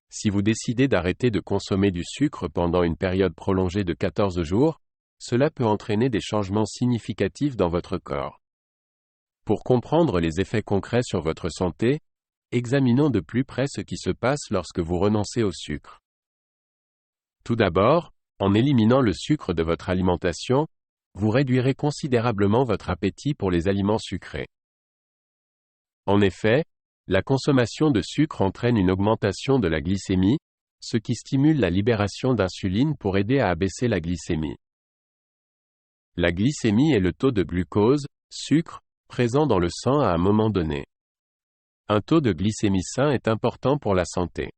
Si vous décidez d'arrêter de consommer du sucre pendant une période prolongée de 14 jours, cela peut entraîner des changements significatifs dans votre corps. Pour comprendre les effets concrets sur votre santé, examinons de plus près ce qui se passe lorsque vous renoncez au sucre. Tout d'abord, en éliminant le sucre de votre alimentation, vous réduirez considérablement votre appétit pour les aliments sucrés. En effet, la consommation de sucre entraîne une augmentation de la glycémie, ce qui stimule la libération d'insuline pour aider à abaisser la glycémie. La glycémie est le taux de glucose, sucre, présent dans le sang à un moment donné. Un taux de glycémie sain est important pour la santé.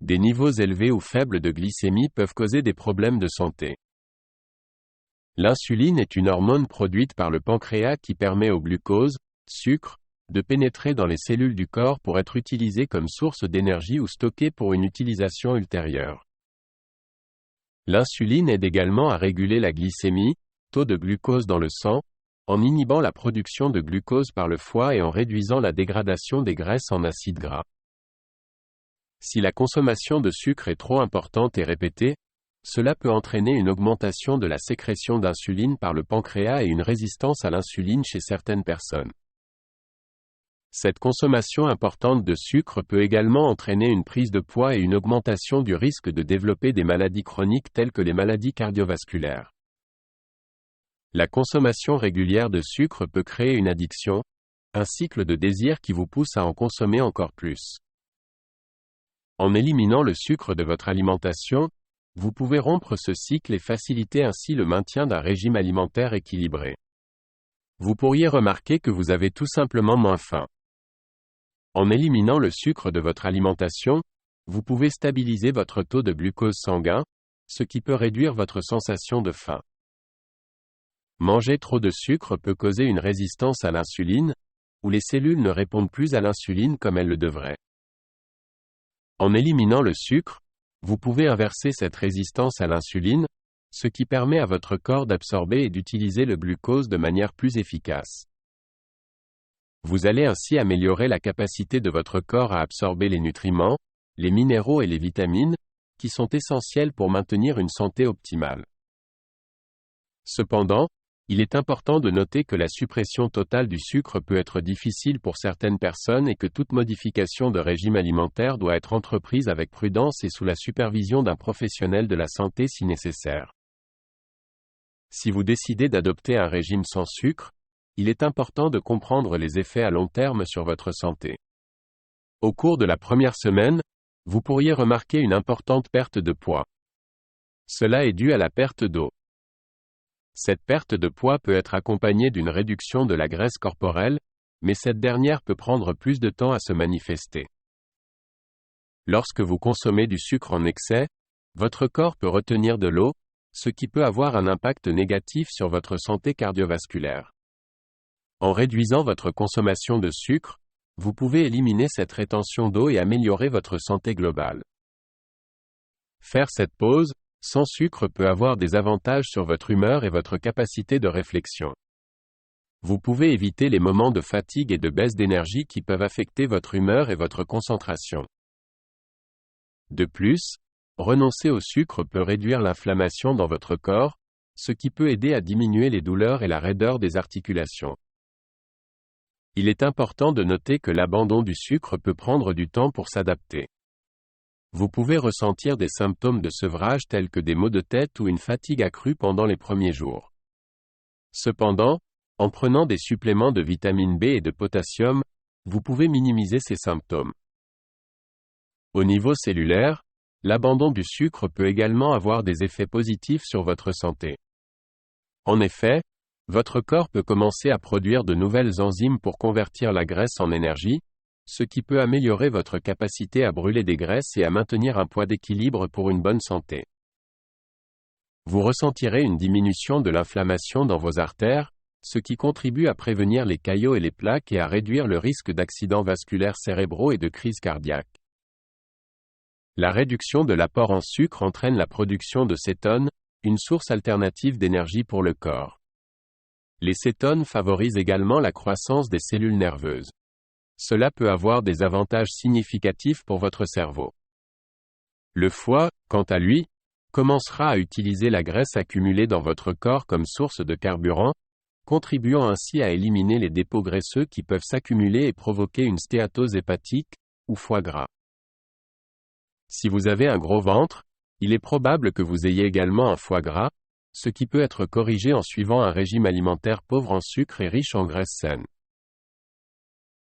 Des niveaux élevés ou faibles de glycémie peuvent causer des problèmes de santé. L'insuline est une hormone produite par le pancréas qui permet au glucose, sucre, de pénétrer dans les cellules du corps pour être utilisé comme source d'énergie ou stocké pour une utilisation ultérieure. L'insuline aide également à réguler la glycémie, taux de glucose dans le sang, en inhibant la production de glucose par le foie et en réduisant la dégradation des graisses en acides gras. Si la consommation de sucre est trop importante et répétée, cela peut entraîner une augmentation de la sécrétion d'insuline par le pancréas et une résistance à l'insuline chez certaines personnes. Cette consommation importante de sucre peut également entraîner une prise de poids et une augmentation du risque de développer des maladies chroniques telles que les maladies cardiovasculaires. La consommation régulière de sucre peut créer une addiction, un cycle de désir qui vous pousse à en consommer encore plus. En éliminant le sucre de votre alimentation, vous pouvez rompre ce cycle et faciliter ainsi le maintien d'un régime alimentaire équilibré. Vous pourriez remarquer que vous avez tout simplement moins faim. En éliminant le sucre de votre alimentation, vous pouvez stabiliser votre taux de glucose sanguin, ce qui peut réduire votre sensation de faim. Manger trop de sucre peut causer une résistance à l'insuline, où les cellules ne répondent plus à l'insuline comme elles le devraient. En éliminant le sucre, vous pouvez inverser cette résistance à l'insuline, ce qui permet à votre corps d'absorber et d'utiliser le glucose de manière plus efficace. Vous allez ainsi améliorer la capacité de votre corps à absorber les nutriments, les minéraux et les vitamines, qui sont essentiels pour maintenir une santé optimale. Cependant, il est important de noter que la suppression totale du sucre peut être difficile pour certaines personnes et que toute modification de régime alimentaire doit être entreprise avec prudence et sous la supervision d'un professionnel de la santé si nécessaire. Si vous décidez d'adopter un régime sans sucre, il est important de comprendre les effets à long terme sur votre santé. Au cours de la première semaine, vous pourriez remarquer une importante perte de poids. Cela est dû à la perte d'eau. Cette perte de poids peut être accompagnée d'une réduction de la graisse corporelle, mais cette dernière peut prendre plus de temps à se manifester. Lorsque vous consommez du sucre en excès, votre corps peut retenir de l'eau, ce qui peut avoir un impact négatif sur votre santé cardiovasculaire. En réduisant votre consommation de sucre, vous pouvez éliminer cette rétention d'eau et améliorer votre santé globale. Faire cette pause, sans sucre peut avoir des avantages sur votre humeur et votre capacité de réflexion. Vous pouvez éviter les moments de fatigue et de baisse d'énergie qui peuvent affecter votre humeur et votre concentration. De plus, renoncer au sucre peut réduire l'inflammation dans votre corps, ce qui peut aider à diminuer les douleurs et la raideur des articulations. Il est important de noter que l'abandon du sucre peut prendre du temps pour s'adapter. Vous pouvez ressentir des symptômes de sevrage tels que des maux de tête ou une fatigue accrue pendant les premiers jours. Cependant, en prenant des suppléments de vitamine B et de potassium, vous pouvez minimiser ces symptômes. Au niveau cellulaire, l'abandon du sucre peut également avoir des effets positifs sur votre santé. En effet, votre corps peut commencer à produire de nouvelles enzymes pour convertir la graisse en énergie, ce qui peut améliorer votre capacité à brûler des graisses et à maintenir un poids d'équilibre pour une bonne santé. Vous ressentirez une diminution de l'inflammation dans vos artères, ce qui contribue à prévenir les caillots et les plaques et à réduire le risque d'accidents vasculaires cérébraux et de crise cardiaque. La réduction de l'apport en sucre entraîne la production de cétones, une source alternative d'énergie pour le corps. Les cétones favorisent également la croissance des cellules nerveuses. Cela peut avoir des avantages significatifs pour votre cerveau. Le foie, quant à lui, commencera à utiliser la graisse accumulée dans votre corps comme source de carburant, contribuant ainsi à éliminer les dépôts graisseux qui peuvent s'accumuler et provoquer une stéatose hépatique, ou foie gras. Si vous avez un gros ventre, il est probable que vous ayez également un foie gras, ce qui peut être corrigé en suivant un régime alimentaire pauvre en sucre et riche en graisses saines.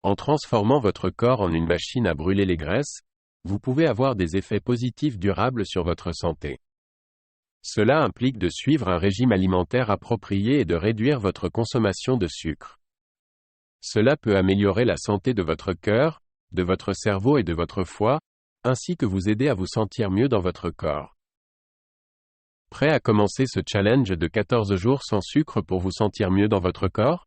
En transformant votre corps en une machine à brûler les graisses, vous pouvez avoir des effets positifs durables sur votre santé. Cela implique de suivre un régime alimentaire approprié et de réduire votre consommation de sucre. Cela peut améliorer la santé de votre cœur, de votre cerveau et de votre foie, ainsi que vous aider à vous sentir mieux dans votre corps. Prêt à commencer ce challenge de 14 jours sans sucre pour vous sentir mieux dans votre corps ?